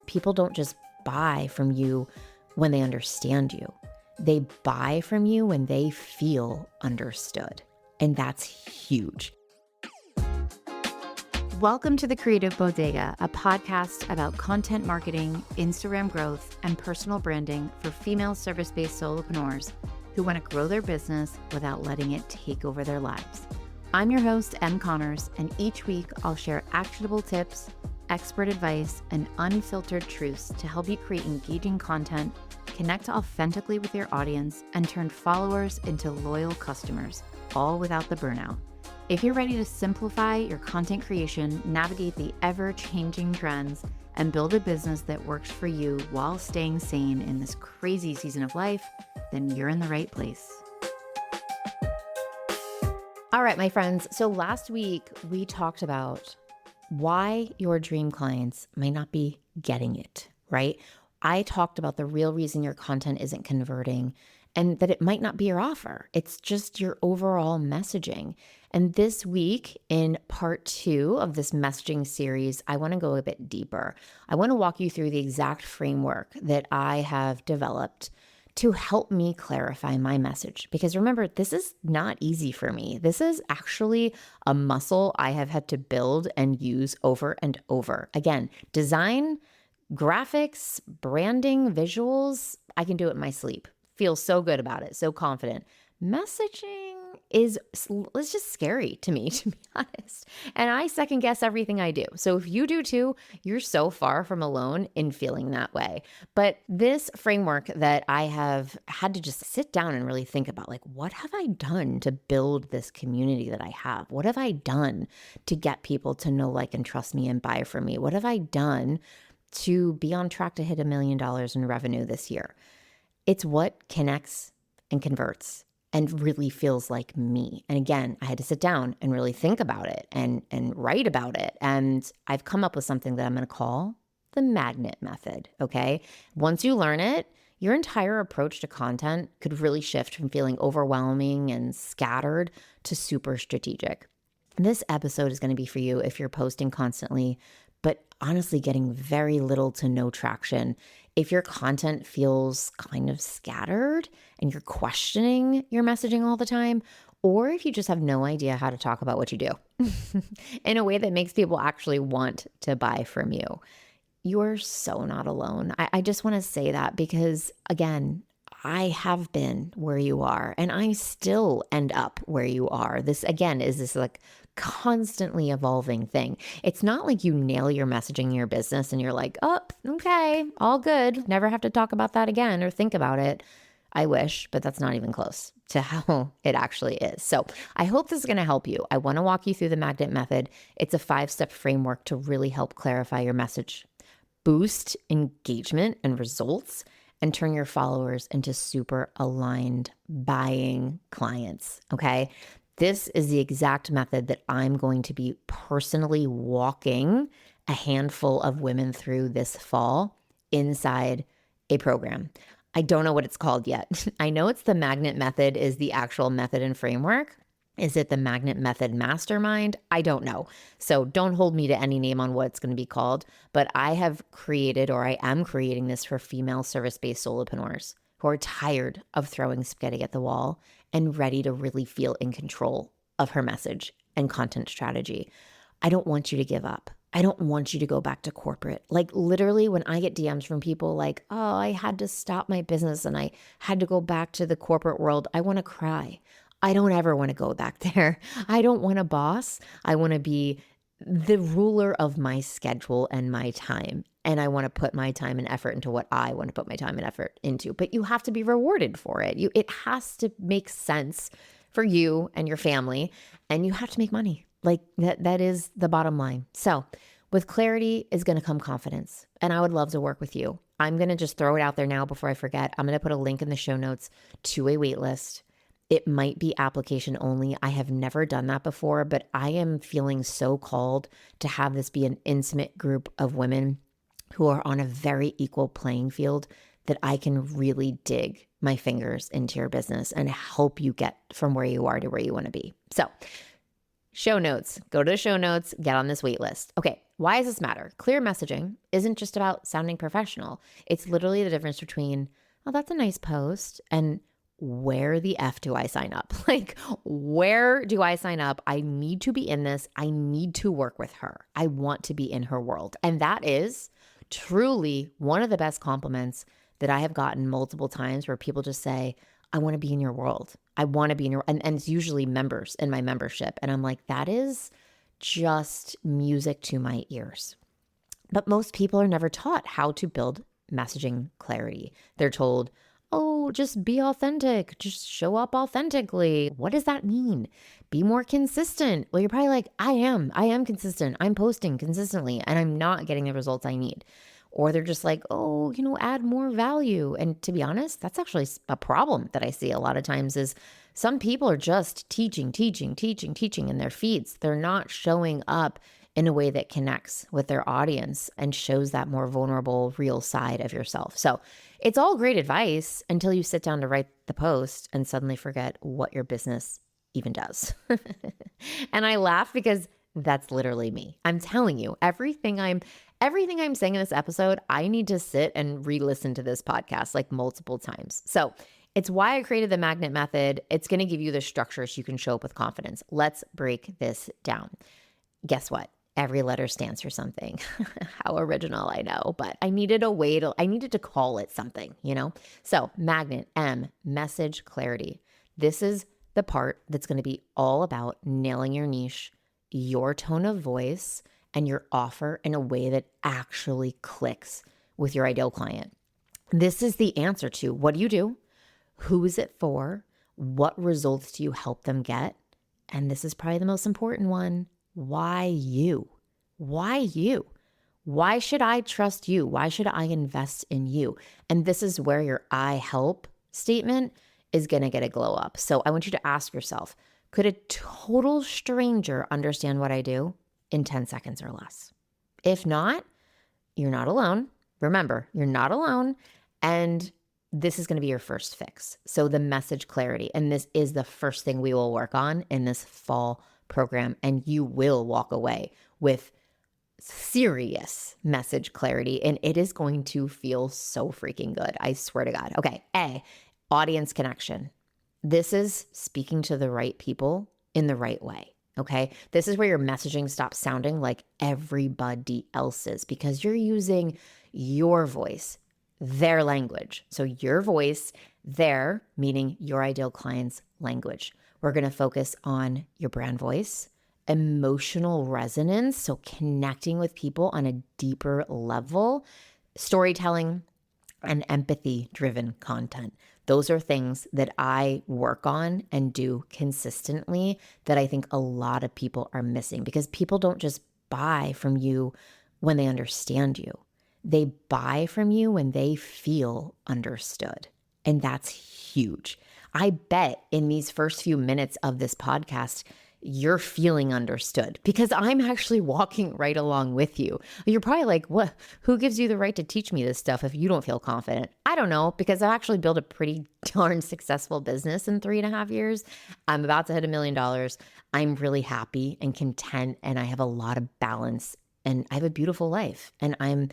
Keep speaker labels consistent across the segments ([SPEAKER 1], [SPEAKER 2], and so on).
[SPEAKER 1] people don't just buy from you when they understand you. They buy from you when they feel understood. And that's huge. Welcome to The Creative Bodega, a podcast about content marketing, Instagram growth, and personal branding for female service-based solopreneurs who want to grow their business without letting it take over their lives. I'm your host, M. Connors, and each week I'll share actionable tips, expert advice, and unfiltered truths to help you create engaging content, connect authentically with your audience, and turn followers into loyal customers, all without the burnout. If you're ready to simplify your content creation, navigate the ever-changing trends, and build a business that works for you while staying sane in this crazy season of life, then you're in the right place. All right, my friends. So last week we talked about why your dream clients may not be getting it, right? I talked about the real reason your content isn't converting and that it might not be your offer. It's just your overall messaging. And this week, in part 2 of this messaging series, I want to go a bit deeper. I want to walk you through the exact framework that I have developed to help me clarify my message. Because remember, this is not easy for me. This is actually a muscle I have had to build and use over and over. Again, design, graphics, branding, visuals, I can do it in my sleep. Feel so good about it, so confident. Messaging it's just scary to me, to be honest. And I second guess everything I do. So if you do too, you're so far from alone in feeling that way. But this framework that I have had to just sit down and really think about, like, what have I done to build this community that I have? What have I done to get people to know, like, and trust me and buy from me? What have I done to be on track to hit $1 million in revenue this year? It's what connects and converts and really feels like me. And again, I had to sit down and really think about it and write about it. And I've come up with something that I'm going to call the M.A.G.N.E.T method, okay? Once you learn it, your entire approach to content could really shift from feeling overwhelming and scattered to super strategic. This episode is going to be for you if you're posting constantly, but honestly getting very little to no traction. If your content feels kind of scattered and you're questioning your messaging all the time, or if you just have no idea how to talk about what you do in a way that makes people actually want to buy from you, you're so not alone. I just want to say that because, again, I have been where you are and I still end up where you are. This, again, is this like constantly evolving thing. It's not like you nail your messaging in your business and you're like, oh, okay, all good. Never have to talk about that again or think about it. I wish, but that's not even close to how it actually is. So I hope this is going to help you. I want to walk you through the M.A.G.N.E.T method. It's a 5-step framework to really help clarify your message, boost engagement and results, and turn your followers into super aligned buying clients, okay? This is the exact method that I'm going to be personally walking a handful of women through this fall inside a program. I don't know what it's called yet. I know it's the M.A.G.N.E.T method is the actual method and framework. Is it the M.A.G.N.E.T method mastermind? I don't know. So don't hold me to any name on what it's going to be called, but I have created, or I am creating this for female service-based solopreneurs who are tired of throwing spaghetti at the wall and ready to really feel in control of her message and content strategy. I don't want you to give up. I don't want you to go back to corporate. Like literally when I get DMs from people like, oh, I had to stop my business and I had to go back to the corporate world, I want to cry. I don't ever want to go back there. I don't want a boss. I want to be the ruler of my schedule and my time. And I want to put my time and effort into what I want to put my time and effort into. But you have to be rewarded for it. It has to make sense for you and your family. And you have to make money. Like that is the bottom line. So with clarity is going to come confidence. And I would love to work with you. I'm going to just throw it out there now before I forget. I'm going to put a link in the show notes to a wait list. It might be application only. I have never done that before, but I am feeling so called to have this be an intimate group of women who are on a very equal playing field that I can really dig my fingers into your business and help you get from where you are to where you want to be. So show notes, go to the show notes, get on this wait list. Okay, why does this matter? Clear messaging isn't just about sounding professional. It's literally the difference between, oh, that's a nice post, and where the F do I sign up? Like, where do I sign up? I need to be in this. I need to work with her. I want to be in her world. And that is truly one of the best compliments that I have gotten multiple times, where people just say, I want to be in your world. I want to be in your, and it's usually members in my membership. And I'm like, that is just music to my ears. But most people are never taught how to build messaging clarity. They're told, oh, just be authentic. Just show up authentically. What does that mean? Be more consistent. Well, you're probably like, I am consistent. I'm posting consistently and I'm not getting the results I need. Or they're just like, oh, add more value. And to be honest, that's actually a problem that I see a lot of times is some people are just teaching in their feeds. They're not showing up in a way that connects with their audience and shows that more vulnerable, real side of yourself. So it's all great advice until you sit down to write the post and suddenly forget what your business even does. And I laugh because that's literally me. I'm telling you, everything I'm saying in this episode, I need to sit and re-listen to this podcast like multiple times. So it's why I created the M.A.G.N.E.T method. It's going to give you the structure so you can show up with confidence. Let's break this down. Guess what? Every letter stands for something. How original, I know, but I needed to call it something, So M.A.G.N.E.T, M, message clarity. This is the part that's going to be all about nailing your niche, your tone of voice, and your offer in a way that actually clicks with your ideal client. This is the answer to what do you do? Who is it for? What results do you help them get? And this is probably the most important one. Why you? Why you? Why should I trust you? Why should I invest in you? And this is where your I help statement is going to get a glow up. So I want you to ask yourself, could a total stranger understand what I do in 10 seconds or less? If not, you're not alone. Remember, you're not alone. And this is going to be your first fix. So the message clarity, and this is the first thing we will work on in this fall program, and you will walk away with serious message clarity, and it is going to feel so freaking good. I swear to God. Okay. A, audience connection. This is speaking to the right people in the right way. Okay. This is where your messaging stops sounding like everybody else's because you're using your voice, their language. So your voice, their, meaning your ideal client's language. We're going to focus on your brand voice, emotional resonance, so connecting with people on a deeper level, storytelling, and empathy-driven content. Those are things that I work on and do consistently that I think a lot of people are missing because people don't just buy from you when they understand you. They buy from you when they feel understood. And that's huge. I bet in these first few minutes of this podcast, you're feeling understood because I'm actually walking right along with you. You're probably like, what? Who gives you the right to teach me this stuff if you don't feel confident? I don't know, because I've actually built a pretty darn successful business in 3.5 years. I'm about to hit $1 million. I'm really happy and content, and I have a lot of balance, and I have a beautiful life, and I'm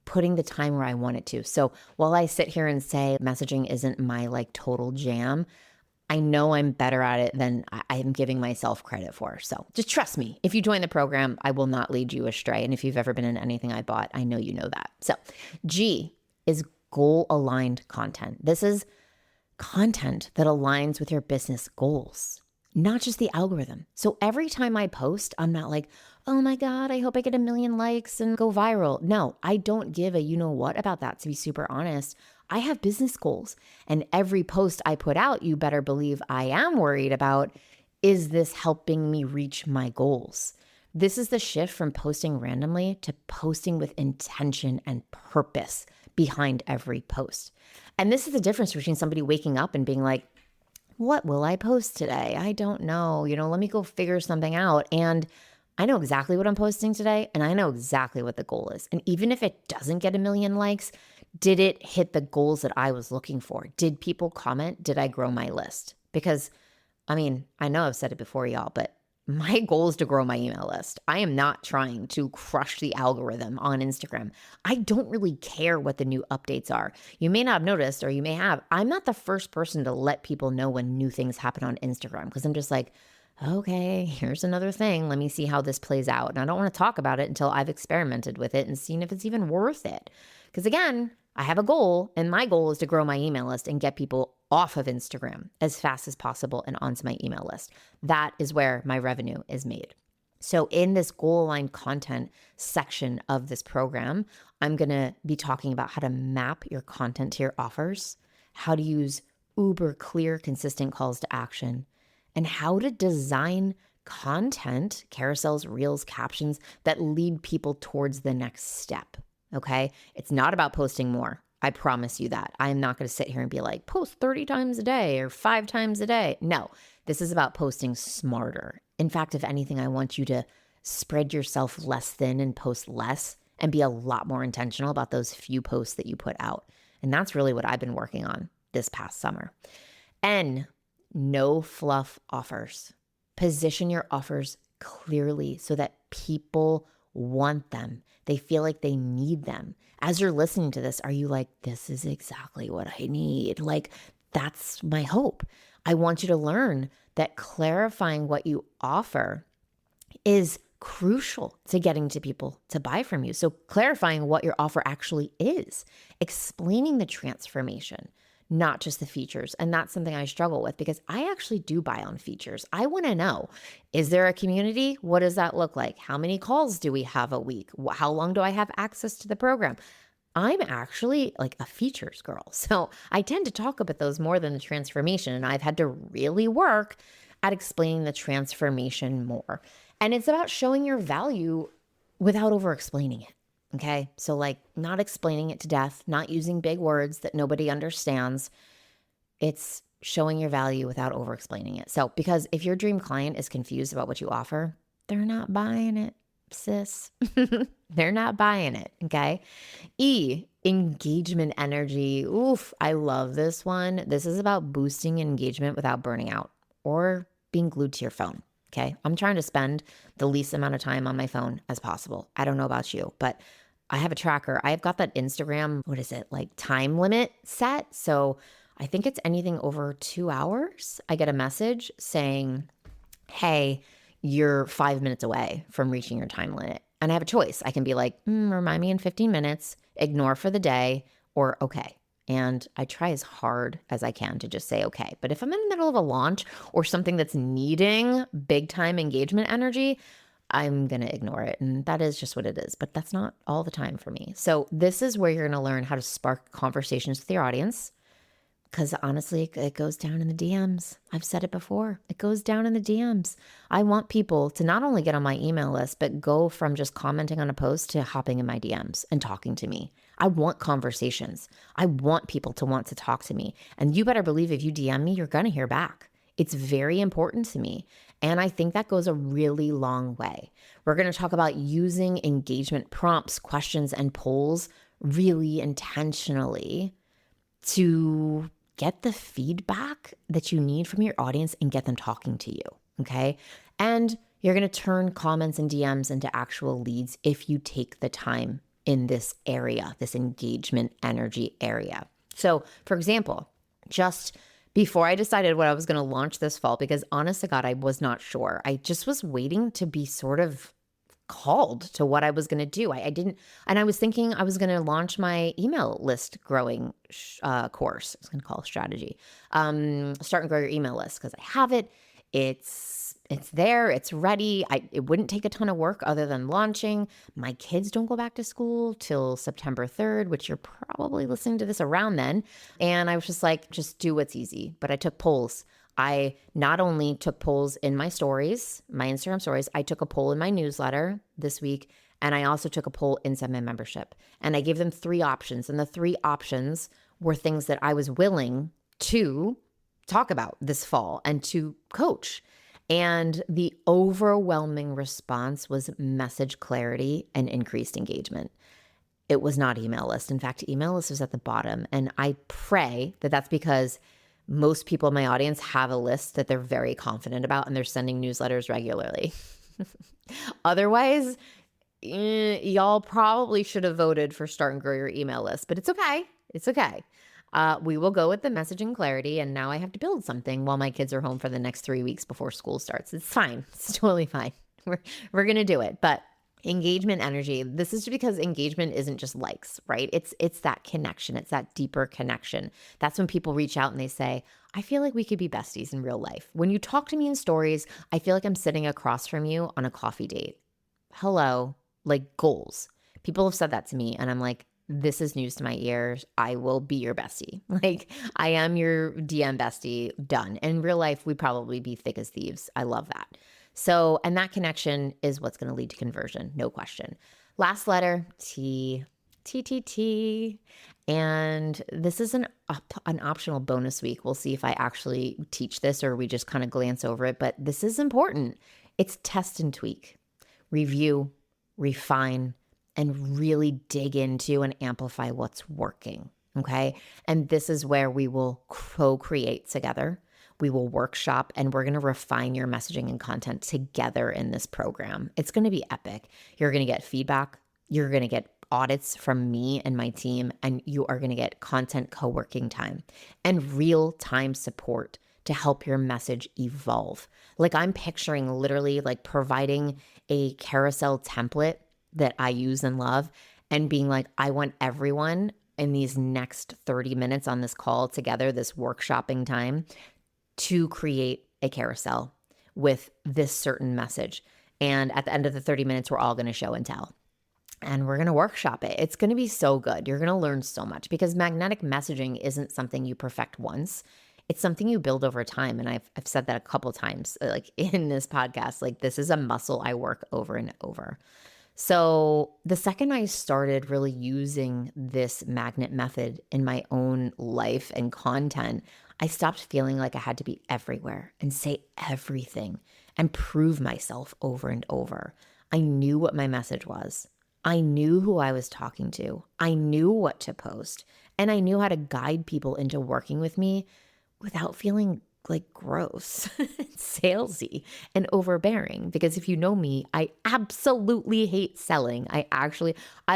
[SPEAKER 1] putting the time where I want it to. So while I sit here and say messaging isn't my total jam, I know I'm better at it than I am giving myself credit for. So just trust me. If you join the program, I will not lead you astray. And if you've ever been in anything I bought, I know you know that. So G is goal-aligned content. This is content that aligns with your business goals, not just the algorithm. So every time I post, I'm not like, oh my God, I hope I get 1 million likes and go viral. No, I don't give a you know what about that, to be super honest. I have business goals, and every post I put out, you better believe I am worried about, is this helping me reach my goals? This is the shift from posting randomly to posting with intention and purpose behind every post. And this is the difference between somebody waking up and being like, what will I post today? I don't know. Let me go figure something out. And I know exactly what I'm posting today, and I know exactly what the goal is. And even if it doesn't get 1 million likes, did it hit the goals that I was looking for? Did people comment? Did I grow my list? Because, I know I've said it before, y'all, but my goal is to grow my email list. I am not trying to crush the algorithm on Instagram. I don't really care what the new updates are. You may not have noticed, or you may have. I'm not the first person to let people know when new things happen on Instagram because I'm just like, okay, here's another thing. Let me see how this plays out. And I don't want to talk about it until I've experimented with it and seen if it's even worth it. Because again, I have a goal, and my goal is to grow my email list and get people off of Instagram as fast as possible and onto my email list. That is where my revenue is made. So in this goal-aligned content section of this program, I'm going to be talking about how to map your content to your offers, how to use uber clear, consistent calls to action, and how to design content, carousels, reels, captions that lead people towards the next step. Okay. It's not about posting more. I promise you that. I am not going to sit here and be like, post 30 times a day or 5 times a day. No, this is about posting smarter. In fact, if anything, I want you to spread yourself less thin and post less and be a lot more intentional about those few posts that you put out. And that's really what I've been working on this past summer. N, no fluff offers. Position your offers clearly so that people want them. They feel like they need them. As you're listening to this, are you like, this is exactly what I need? Like, that's my hope. I want you to learn that clarifying what you offer is crucial to getting to people to buy from you. So clarifying what your offer actually is, explaining the transformation, not just the features. And that's something I struggle with because I actually do buy on features. I want to know, is there a community? What does that look like? How many calls do we have a week? How long do I have access to the program? I'm actually like a features girl. So I tend to talk about those more than the transformation. And I've had to really work at explaining the transformation more. And it's about showing your value without over explaining it. Okay. So like not explaining it to death, not using big words that nobody understands. It's showing your value without over explaining it. So because if your dream client is confused about what you offer, they're not buying it, sis. They're not buying it. Okay. E, engagement energy. Oof. I love this one. This is about boosting engagement without burning out or being glued to your phone. Okay. I'm trying to spend the least amount of time on my phone as possible. I don't know about you, but I have a tracker. I've got that Instagram, what is it, like time limit set. So I think it's anything over 2 hours. I get a message saying, hey, you're 5 minutes away from reaching your time limit. And I have a choice. I can be like, remind me in 15 minutes, ignore for the day, or okay. And I try as hard as I can to just say, okay. But if I'm in the middle of a launch or something that's needing big time engagement energy, I'm going to ignore it. And that is just what it is. But that's not all the time for me. So this is where you're going to learn how to spark conversations with your audience. Because honestly, it goes down in the DMs. I've said it before. It goes down in the DMs. I want people to not only get on my email list, but go from just commenting on a post to hopping in my DMs and talking to me. I want conversations. I want people to want to talk to me. And you better believe if you DM me, you're going to hear back. It's very important to me. And I think that goes a really long way. We're going to talk about using engagement prompts, questions, and polls really intentionally to get the feedback that you need from your audience and get them talking to you, okay? And you're going to turn comments and DMs into actual leads if you take the time in this area, this engagement energy area. So, for example, just before I decided what I was going to launch this fall, because honest to God, I was not sure. I just was waiting to be sort of called to what I was going to do. I didn't, and I was thinking I was going to launch my email list growing course. I was going to call it strategy. Start and grow your email list because I have it. It's there. It's ready. It wouldn't take a ton of work other than launching. My kids don't go back to school till September 3rd, which you're probably listening to this around then. And I was just like, just do what's easy. But I took polls. I not only took polls in my stories, my Instagram stories, I took a poll in my newsletter this week, and I also took a poll inside my membership. And I gave them 3 options. And the 3 options were things that I was willing to talk about this fall and to coach. And the overwhelming response was message clarity and increased engagement. It was not email list. In fact, email list was at the bottom. And I pray that that's because Most people in my audience have a list that they're very confident about and they're sending newsletters regularly. Otherwise, y'all probably should have voted for Start and Grow Your Email List, but it's okay. It's okay. We will go with the messaging clarity, and now I have to build something while my kids are home for the next 3 weeks before school starts. It's fine. It's totally fine. We're going to do it. But engagement energy, this is because engagement isn't just likes, right? It's that connection. It's that deeper connection. That's when people reach out and they say, I feel like we could be besties in real life. When you talk to me in stories, I feel like I'm sitting across from you on a coffee date. Hello, like goals. People have said that to me, and I'm like, this is news to my ears. I will be your bestie. Like, I am your DM bestie, done. In real life, we'd probably be thick as thieves. I love that. So, and that connection is what's going to lead to conversion, no question. Last letter, T, T, T, T. And this is an optional bonus week. We'll see if I actually teach this or we just kind of glance over it, but this is important. It's test and tweak, review, refine, and really dig into and amplify what's working, okay? And this is where we will co-create together. We will workshop, and we're going to refine your messaging and content together in this program. It's going to be epic. You're going to get feedback. You're going to get audits from me and my team, and you are going to get content co-working time and real-time support to help your message evolve. Like, I'm picturing literally like providing a carousel template that I use and love and being like, I want everyone in these next 30 minutes on this call together, this workshopping time, to create a carousel with this certain message. And at the end of the 30 minutes, we're all going to show and tell. And we're going to workshop it. It's going to be so good. You're going to learn so much because magnetic messaging isn't something you perfect once. It's something you build over time. And I've said that a couple times, like in this podcast, like this is a muscle I work over and over. So the second I started really using this magnet method in my own life and content, I stopped feeling like I had to be everywhere and say everything and prove myself over and over. I knew what my message was. I knew who I was talking to. I knew what to post. And I knew how to guide people into working with me without feeling like gross, salesy, and overbearing. Because if you know me, I absolutely hate selling. I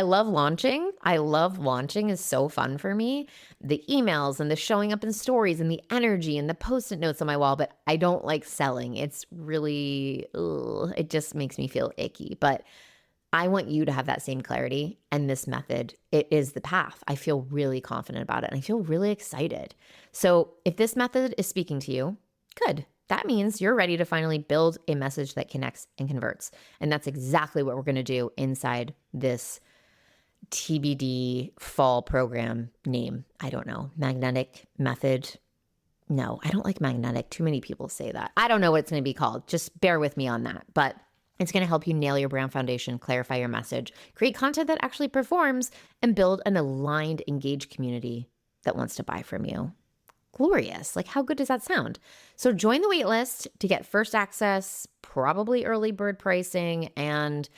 [SPEAKER 1] love launching. I love launching is so fun for me. The emails and the showing up in stories and the energy and the post-it notes on my wall, but I don't like selling. It's really, it just makes me feel icky. But I want you to have that same clarity, and this method, it is the path. I feel really confident about it, and I feel really excited. So if this method is speaking to you, good. That means you're ready to finally build a message that connects and converts. And that's exactly what we're going to do inside this TBD fall program name. I don't know. Magnetic method. No, I don't like magnetic. Too many people say that. I don't know what it's going to be called. Just bear with me on that. But it's going to help you nail your brand foundation, clarify your message, create content that actually performs, and build an aligned, engaged community that wants to buy from you. Glorious. Like, how good does that sound? So join the waitlist to get first access, probably early bird pricing, and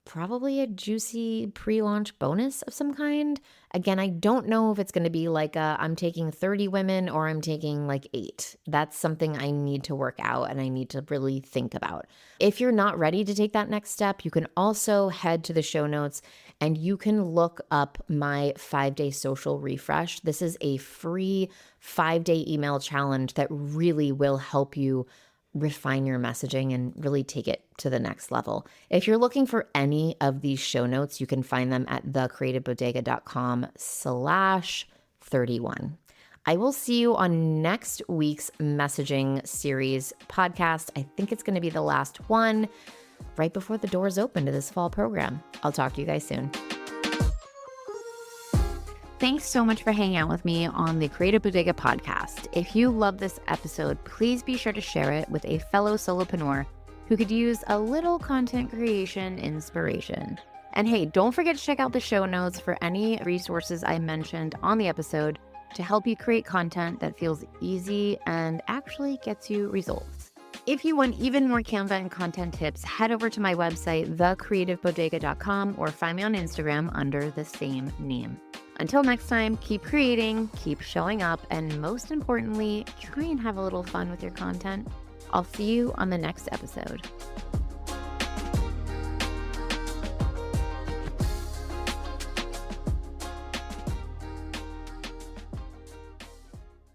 [SPEAKER 1] probably a juicy pre-launch bonus of some kind. Again, I don't know if it's going to be like I'm taking 30 women or I'm taking like 8. That's something I need to work out and I need to really think about. If you're not ready to take that next step, you can also head to the show notes and you can look up my 5-day social refresh. This is a free 5-day email challenge that really will help you refine your messaging and really take it to the next level. If you're looking for any of these show notes, you can find them at thecreativebodega.com/31. I will see you on next week's messaging series podcast. I think it's going to be the last one right before the doors open to this fall program. I'll talk to you guys soon. Thanks so much for hanging out with me on the Creative Bodega podcast. If you love this episode, please be sure to share it with a fellow solopreneur who could use a little content creation inspiration. And hey, don't forget to check out the show notes for any resources I mentioned on the episode to help you create content that feels easy and actually gets you results. If you want even more Canva and content tips, head over to my website, thecreativebodega.com, or find me on Instagram under the same name. Until next time, keep creating, keep showing up, and most importantly, try and have a little fun with your content. I'll see you on the next episode.